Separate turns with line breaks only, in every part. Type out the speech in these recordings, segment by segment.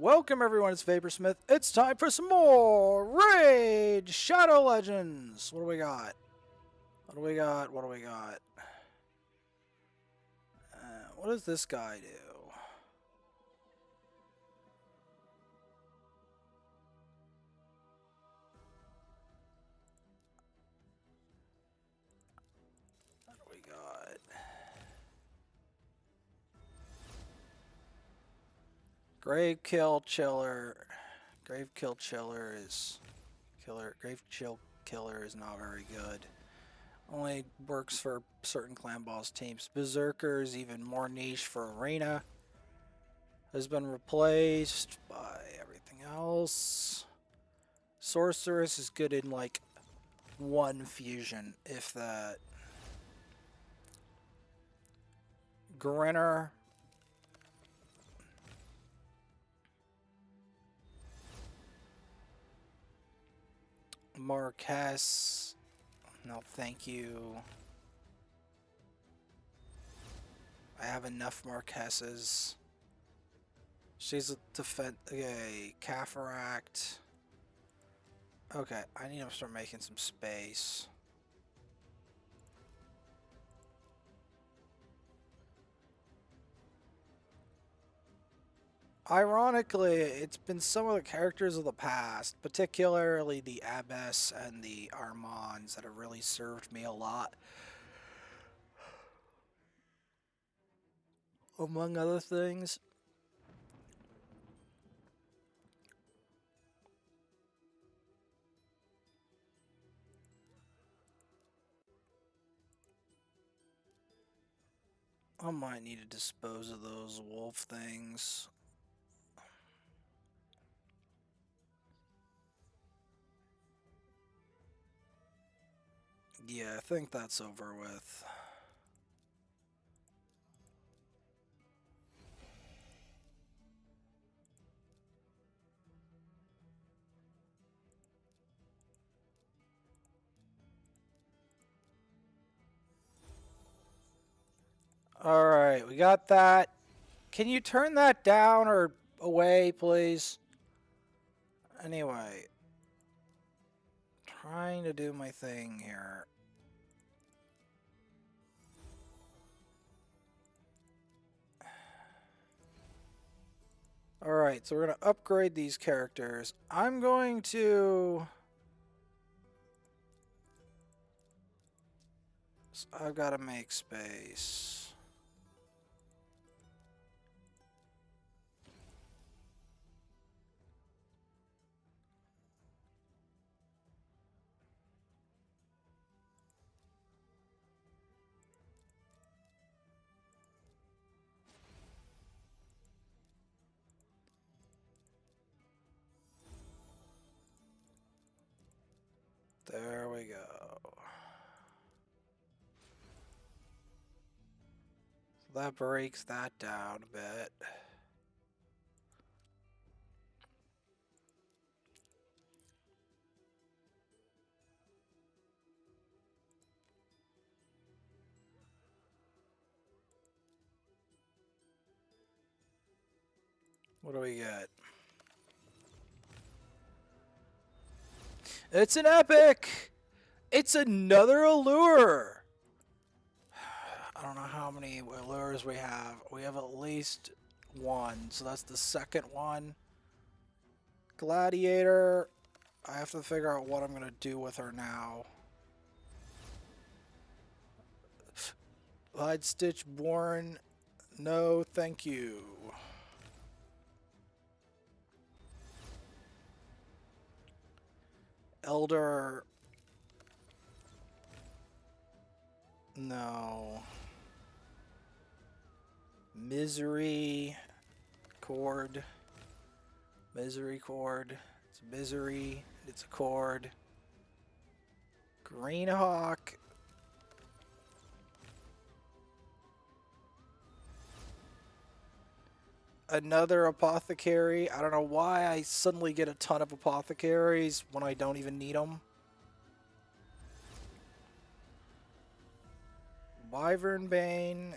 Welcome everyone, it's Vaporsmith. It's time for some more Raid Shadow Legends! What do we got? What do we got? What do we got? What does this guy do? What do we got? Gravekill Chiller. Gravekill Chiller is... Gravekill Killer is not very good. Only works for certain clan boss teams. Berserker is even more niche for Arena. Has been replaced by everything else. Sorceress is good in like one fusion, if that. Grinner. Marquez. No, thank you. I have enough Marquezes. She's a Cafferact. Okay, I need to start making some space. Ironically, it's been some of the characters of the past, particularly the Abbess and the Armands, that have really served me a lot. Among other things. I might need to dispose of those wolf things. Yeah, I think that's over with. Alright, we got that. Can you turn that down or away, please? Anyway. Trying to do my thing here. Alright, so we're going to upgrade these characters. I'm going to... So I've got to make space. There we go. So that breaks that down a bit. What do we get? It's an epic! It's another Allure! I don't know how many Allures we have. We have at least one, so that's the second one. Gladiator. I have to figure out what I'm going to do with her now. Hide Stitch Born. No, thank you. Elder. No. Misery. Cord. Misery cord. It's misery. It's a cord. Greenhawk. Another apothecary. I don't know why I suddenly get a ton of apothecaries when I don't even need them. Wyvern Bane.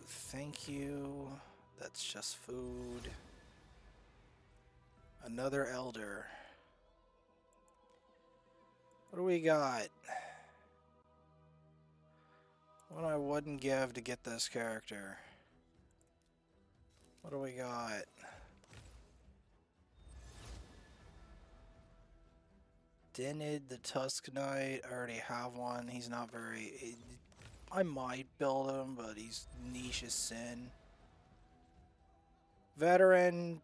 Thank you. That's just food. Another elder. What do we got? What I wouldn't give to get this character. What do we got? Denid the Tusk Knight. I already have one. He's not very... I might build him, but he's niche as sin. Veteran.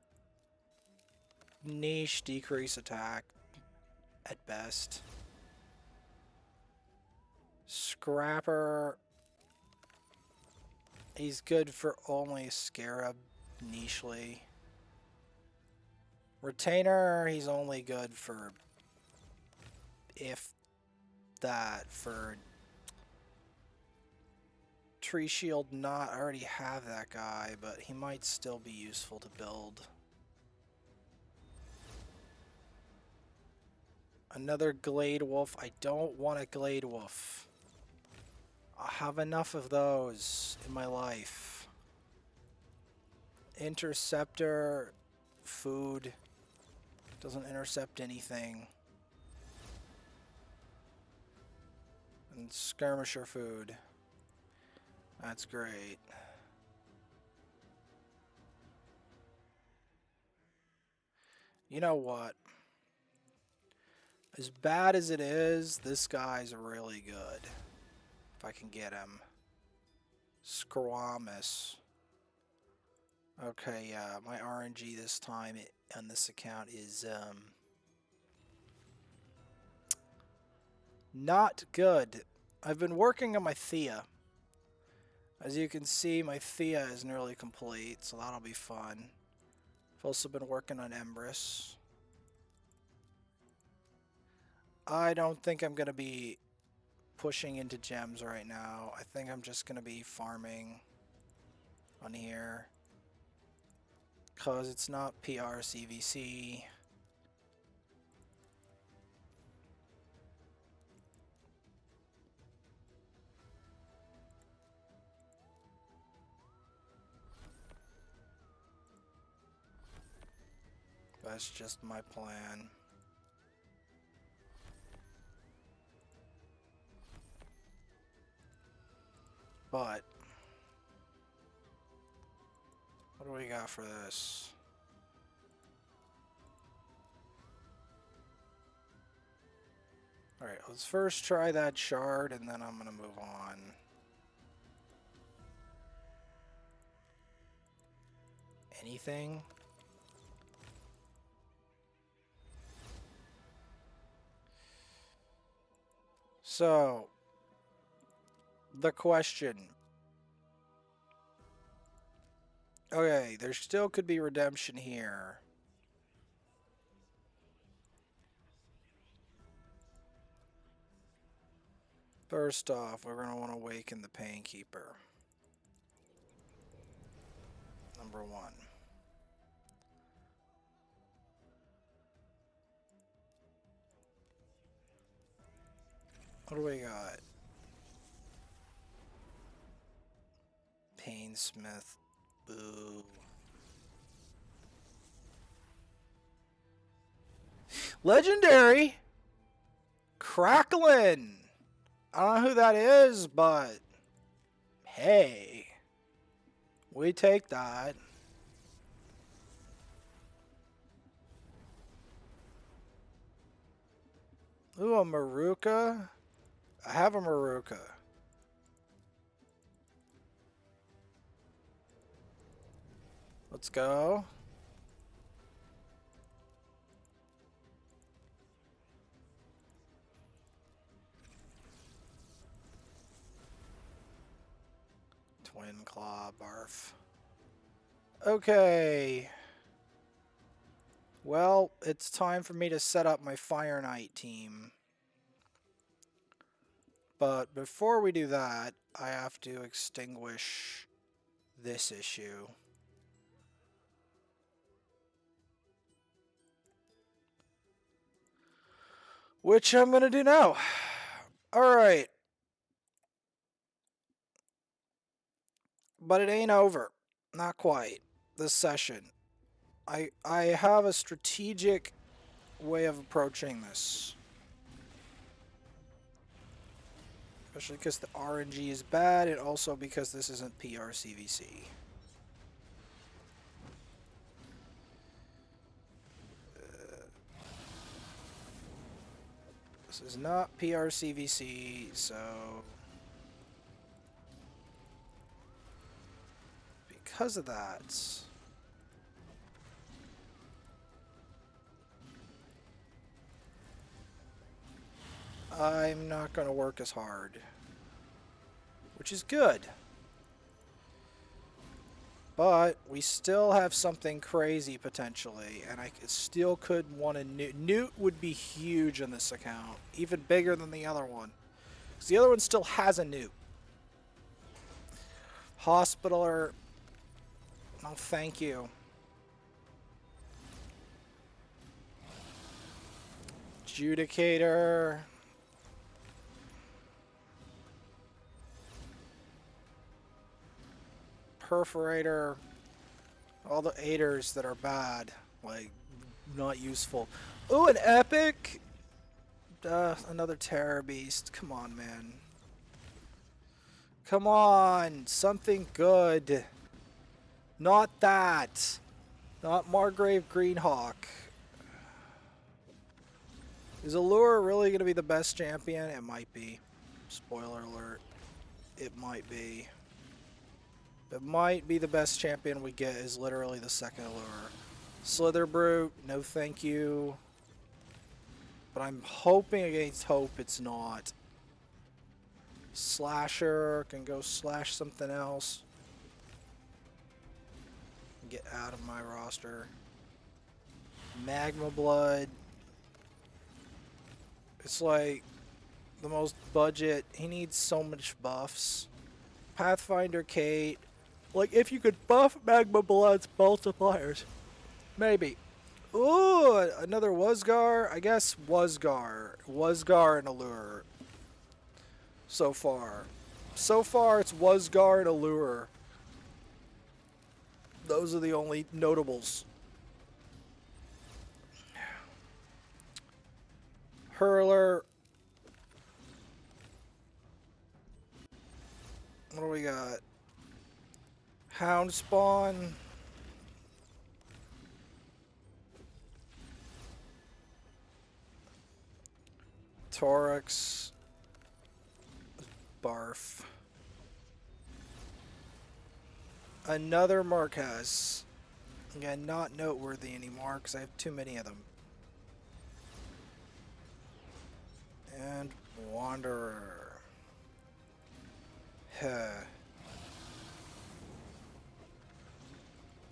Niche, decrease attack. At best. Scrapper. He's good for only Scarab, nichely. Retainer, he's only good for, if that, for Tree Shield not, I already have that guy, but he might still be useful to build. Another Glade Wolf, I don't want a Glade Wolf. I have enough of those in my life. Interceptor, food, doesn't intercept anything. And skirmisher food. That's great. You know what? As bad as it is, this guy's really good. If I can get him. Squamous. Okay, yeah, my RNG this time on this account is not good. I've been working on my Thea. As you can see, my Thea is nearly complete, so that'll be fun. I've also been working on Empress. I don't think I'm going to be pushing into gems right now. I think I'm just going to be farming on here. Because it's not PR CVC. That's just my plan. But what do we got for this? Alright, let's first try that shard and then I'm going to move on. Anything? So, the question. Okay, there still could be redemption here. First off, we're going to want to awaken the Painkeeper. Number one. What do we got? Painsmith. Boo. Legendary! Cracklin! I don't know who that is, but hey, we take that. Ooh, a Maruka? I have a Maruka. Let's go. Twin Claw, barf. Okay. Well, it's time for me to set up my Fire Knight team. But before we do that, I have to extinguish this issue. Which I'm going to do now. Alright. But it ain't over. Not quite. This session. I have a strategic way of approaching this. Especially because the RNG is bad, and also because this isn't PRCVC. This is not PRCVC, so... Because of that... I'm not going to work as hard. Which is good. But we still have something crazy potentially, and I still could want a Newt. Newt would be huge on this account, even bigger than the other one. Because the other one still has a Newt. Hospitaler. Oh, thank you. Adjudicator. Perforator. All the aiders that are bad. Like, not useful. Ooh, an epic! Another Terror Beast. Come on, man. Come on! Something good. Not that. Not Margrave Greenhawk. Is Allure really going to be the best champion? It might be. Spoiler alert. It might be. It might be the best champion we get is literally the second Allure. Slitherbrute, no thank you. But I'm hoping against hope it's not. Slasher can go slash something else. Get out of my roster. Magma Blood. It's like the most budget. He needs so much buffs. Pathfinder Kate. Like, if you could buff Magma Blood's multipliers. Maybe. Ooh, another Wuzgar. I guess Wuzgar. Wuzgar and Allure. So far. So far, it's Wuzgar and Allure. Those are the only notables. Hurler. What do we got? Hound Spawn. Torix. Barf. Another Marquez. Again, not noteworthy anymore because I have too many of them. And Wanderer. Huh.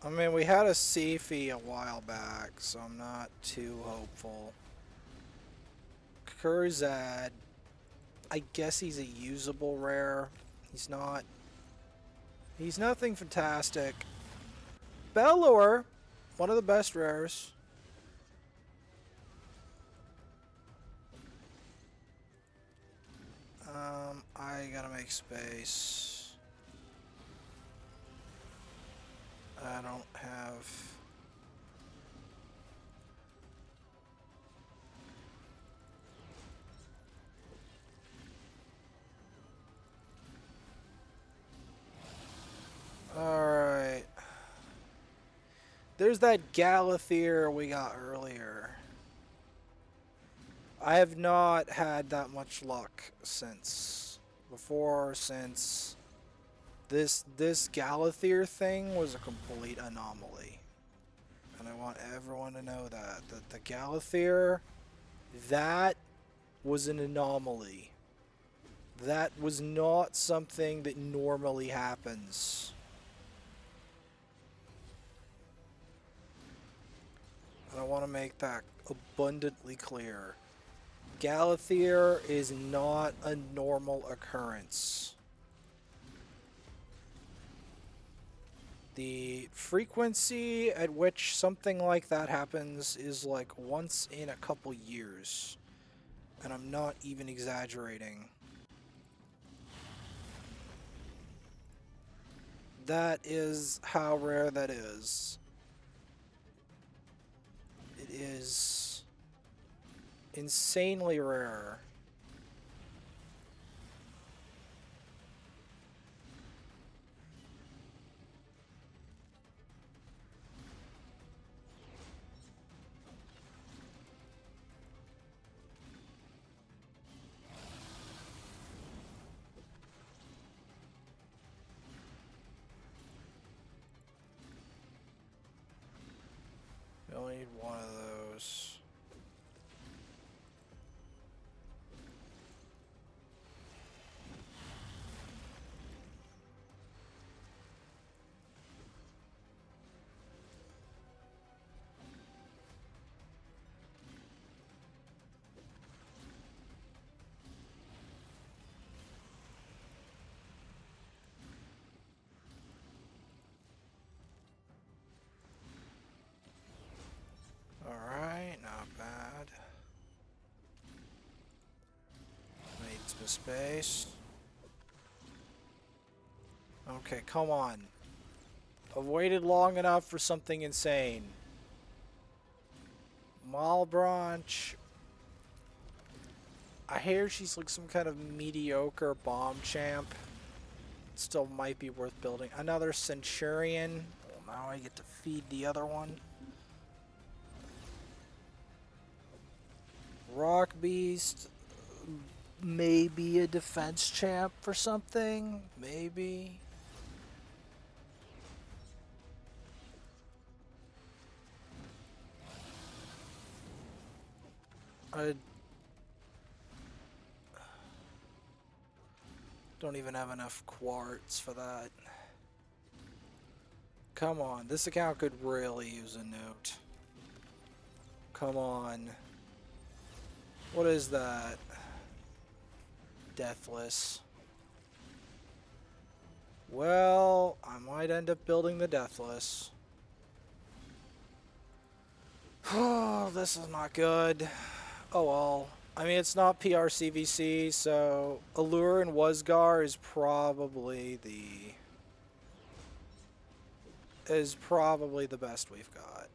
I mean, we had a Seifi a while back, so I'm not too hopeful. Kurzad. I guess he's a usable rare. He's not. He's nothing fantastic. Alure, one of the best rares. I gotta make space. I don't have... Alright. There's that Galathier we got earlier. I have not had that much luck since this Galathier thing was a complete anomaly. And I want everyone to know that the Galathier, that was an anomaly. That was not something that normally happens. And I want to make that abundantly clear. Galathier is not a normal occurrence. The frequency at which something like that happens is like once in a couple years. And I'm not even exaggerating. That is how rare that is. insanely rare. We only need one of those. Alright, not bad. Made some space. Okay, come on. I've waited long enough for something insane. Malbranche. I hear she's like some kind of mediocre bomb champ. Still might be worth building. Another Centurion. Well, now I get to feed the other one. Rock Beast. Maybe a defense champ for something. Maybe. I don't even have enough quartz for that. Come on, this account could really use a note. Come on. What is that? Deathless. Well, I might end up building the Deathless. Oh, this is not good. Oh well. I mean, it's not PRCVC, so Allure and Wuzgar is probably the best we've got.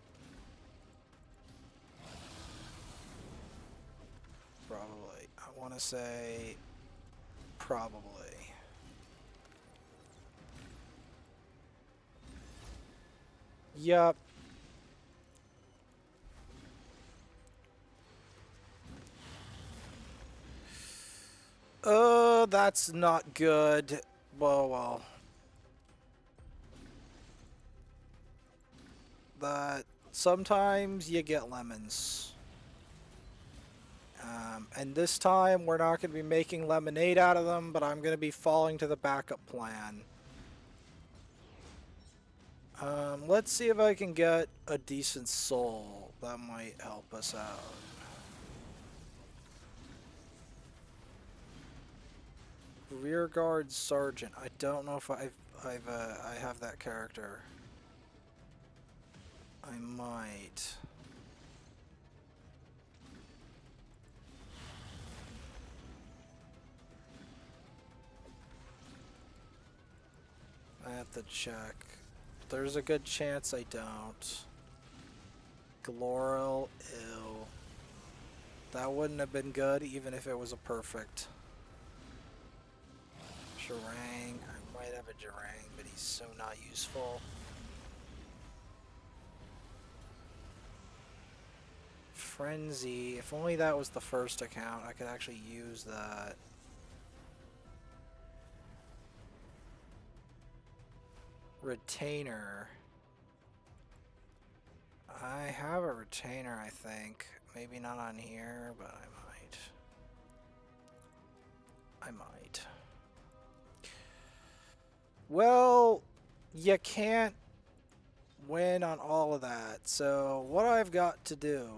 Probably. I want to say probably. Yup. That's not good. Well. That sometimes you get lemons. And this time we're not going to be making lemonade out of them, but I'm going to be falling to the backup plan. Let's see if I can get a decent soul. That might help us out. Rearguard Sergeant. I don't know if I have that character. I might. I have to check. There's a good chance I don't. Gloril, ew. That wouldn't have been good even if it was a perfect. Jarang. I might have a Jarang, but he's so not useful. Frenzy. If only that was the first account, I could actually use that. Retainer. I have a retainer, I think. Maybe not on here, but I might. Well, you can't win on all of that. So what I've got to do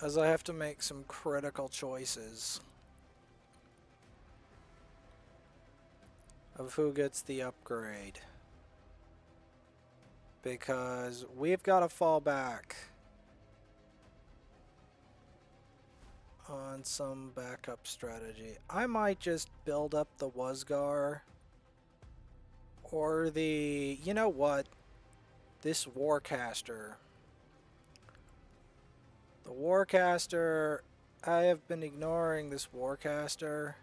is I have to make some critical choices of who gets the upgrade. Because we've got to fall back on some backup strategy. I might just build up the Wuzgar or the, you know what, this Warcaster. The Warcaster, I have been ignoring this Warcaster.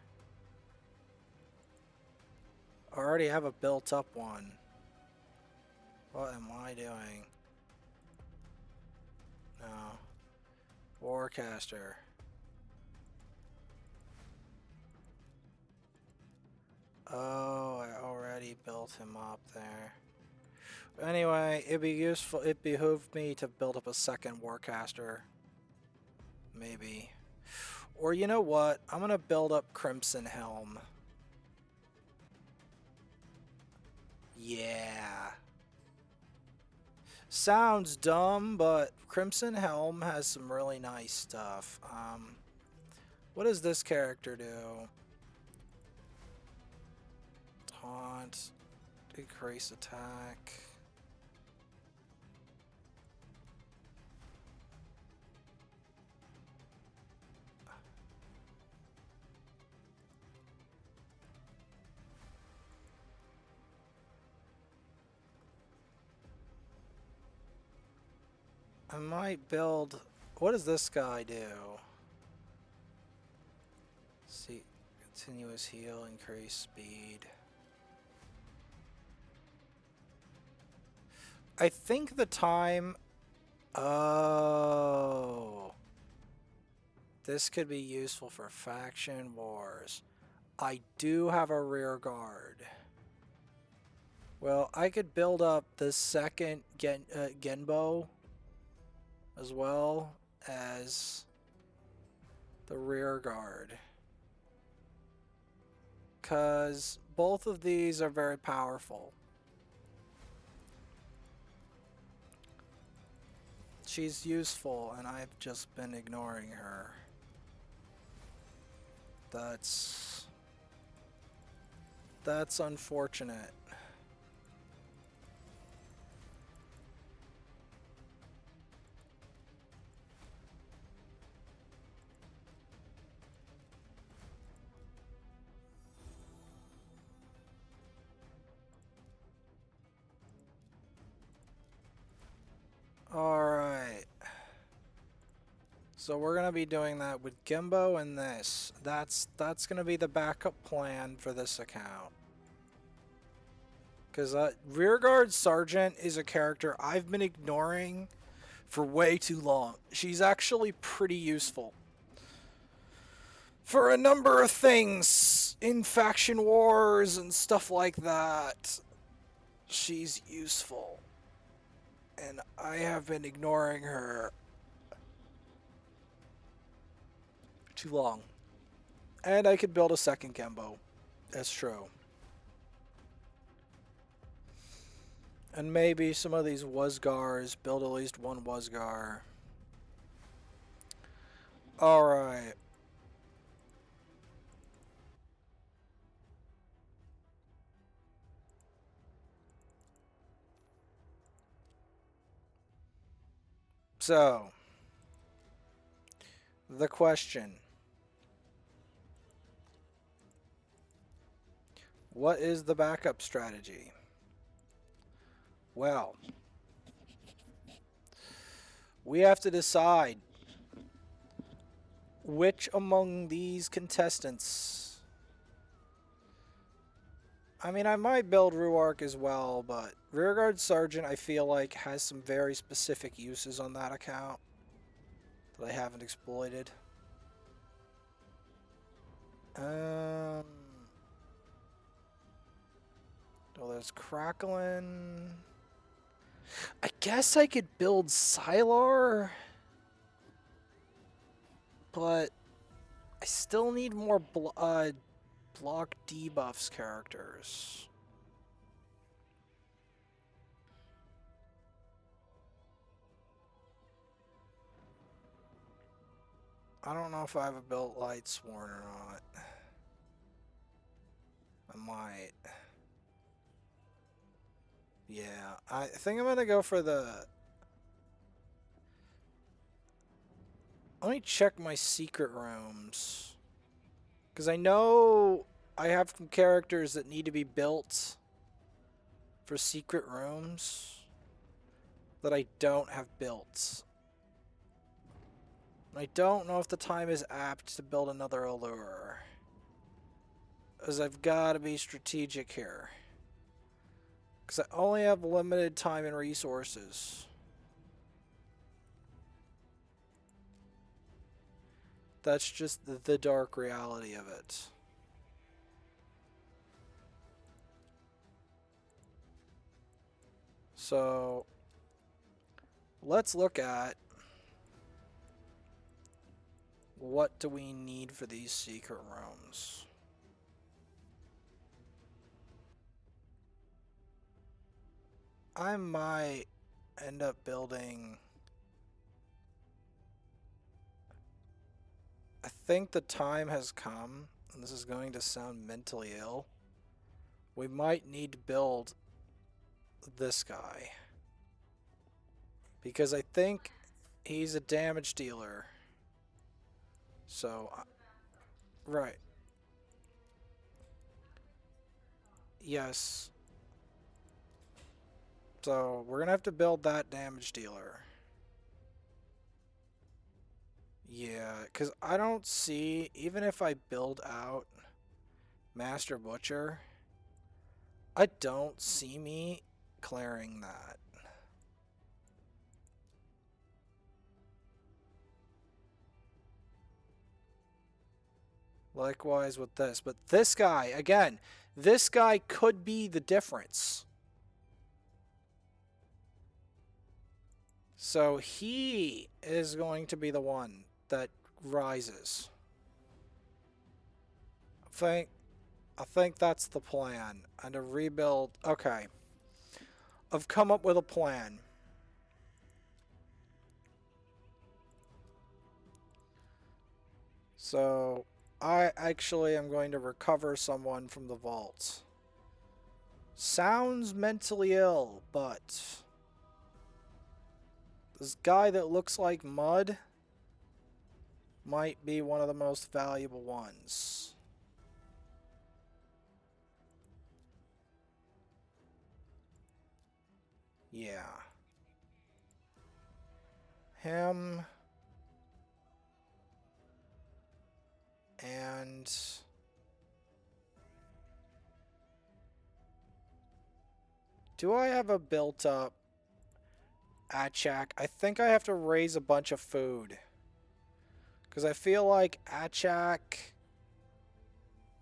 I already have a built-up one. What am I doing? No. Warcaster. Oh, I already built him up there. Anyway, it'd be useful. It behooved me to build up a second Warcaster. Maybe. Or you know what? I'm gonna build up Crimson Helm. Yeah. Sounds dumb, but Crimson Helm has some really nice stuff. What does this character do? Taunt. Decrease attack. I might build... What does this guy do? See, continuous heal, increase speed. I think the time... Oh... This could be useful for faction wars. I do have a rear guard. Well, I could build up the second Genbo as well as the rear guard. Because both of these are very powerful. She's useful, and I've just been ignoring her. That's unfortunate. Alright. So we're going to be doing that with Gimbo and this. That's going to be the backup plan for this account. Because Rearguard Sergeant is a character I've been ignoring for way too long. She's actually pretty useful for a number of things in faction wars and stuff like that. She's useful. And I have been ignoring her too long. And I could build a second Gembo. That's true. And maybe some of these Wuzgars, build at least one Wuzgar. Alright. So, the question. What is the backup strategy? Well, we have to decide which among these contestants. I mean, I might build Ruark as well, but Rearguard Sergeant, I feel like, has some very specific uses on that account that I haven't exploited. Oh, there's Cracklin. I guess I could build Sylar, but I still need more block debuffs characters. I don't know if I have a built Lightsworn or not. I might. Yeah, I think I'm gonna go for the... Let me check my secret rooms. Because I know I have some characters that need to be built for secret rooms that I don't have built. I don't know if the time is apt to build another Allure. Because I've got to be strategic here. Because I only have limited time and resources. That's just the dark reality of it. So, let's look at what do we need for these secret rooms. I might end up building... I think the time has come, and this is going to sound mentally ill. We might need to build this guy. Because I think he's a damage dealer. So, right. Yes. So, we're going to have to build that damage dealer. Yeah, because I don't see, even if I build out Master Butcher, I don't see me clearing that. Likewise with this. But this guy, again, this guy could be the difference. So he is going to be the one that rises. I think that's the plan. And to rebuild... Okay. I've come up with a plan. So, I actually am going to recover someone from the vault. Sounds mentally ill, but... this guy that looks like mud might be one of the most valuable ones. Yeah. Him. And... do I have a built-up Achak? I think I have to raise a bunch of food. Because I feel like Achak...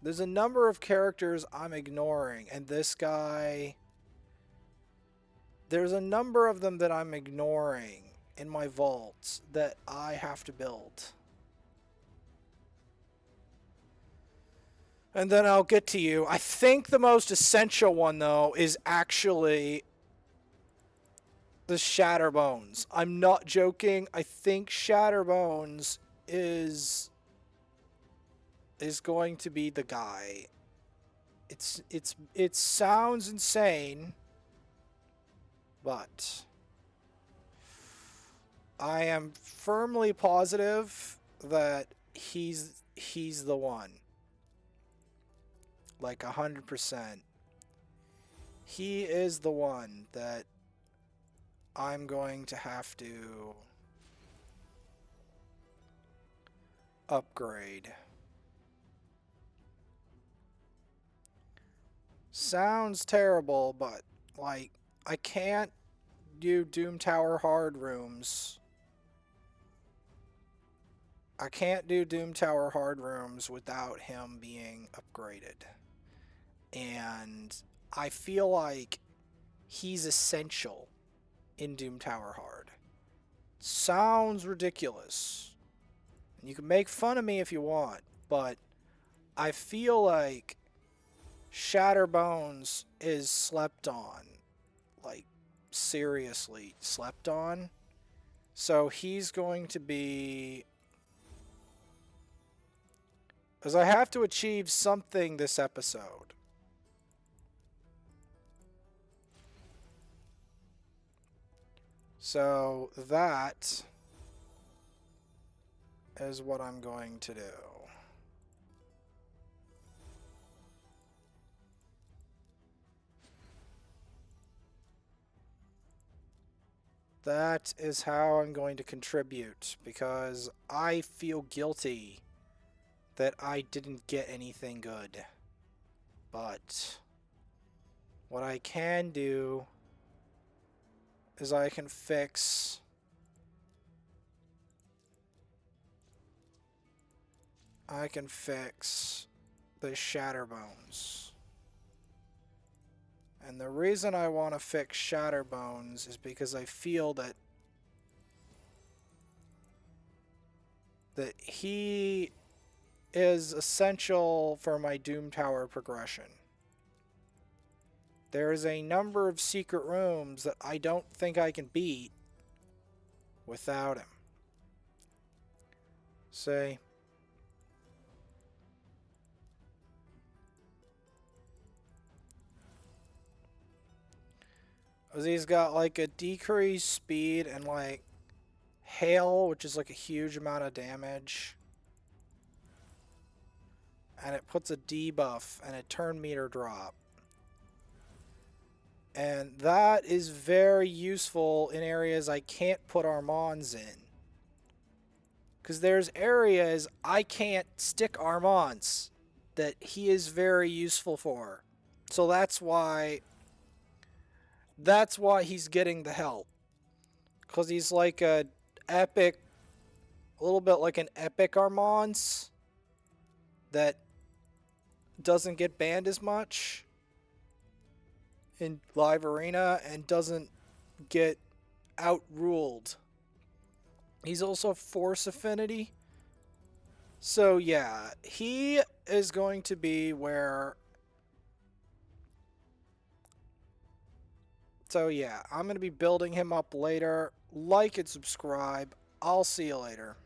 there's a number of characters I'm ignoring. And this guy... there's a number of them that I'm ignoring in my vaults that I have to build. And then I'll get to you. I think the most essential one, though, is actually the Shatterbones. I'm not joking. I think Shatterbones is going to be the guy. It sounds insane, but I am firmly positive that he's the one. Like 100%. He is the one that I'm going to have to upgrade. Sounds terrible, but like I can't do Doom Tower hard rooms. I can't do Doom Tower hard rooms without him being upgraded. And I feel like he's essential in Doom Tower Hard. Sounds ridiculous. You can make fun of me if you want, but I feel like Shatterbones is slept on. Like, seriously slept on. So he's going to be... because I have to achieve something this episode. So that is what I'm going to do. That is how I'm going to contribute, because I feel guilty that I didn't get anything good. But what I can do is I can fix the Shatterbones. And the reason I want to fix Shatterbones is because I feel that he is essential for my Doom Tower progression. There is a number of secret rooms that I don't think I can beat without him. Say, he's got like a decreased speed and like hail, which is like a huge amount of damage. And it puts a debuff and a turn meter drop. And that is very useful in areas I can't put Armands in. Because there's areas I can't stick Armands that he is very useful for. So that's why he's getting the help. Because he's like a little bit like an epic Armands that doesn't get banned as much in live arena and doesn't get outruled. He's also force affinity. So yeah, he is going to be where... So yeah, I'm going to be building him up later. Like and subscribe. I'll see you later.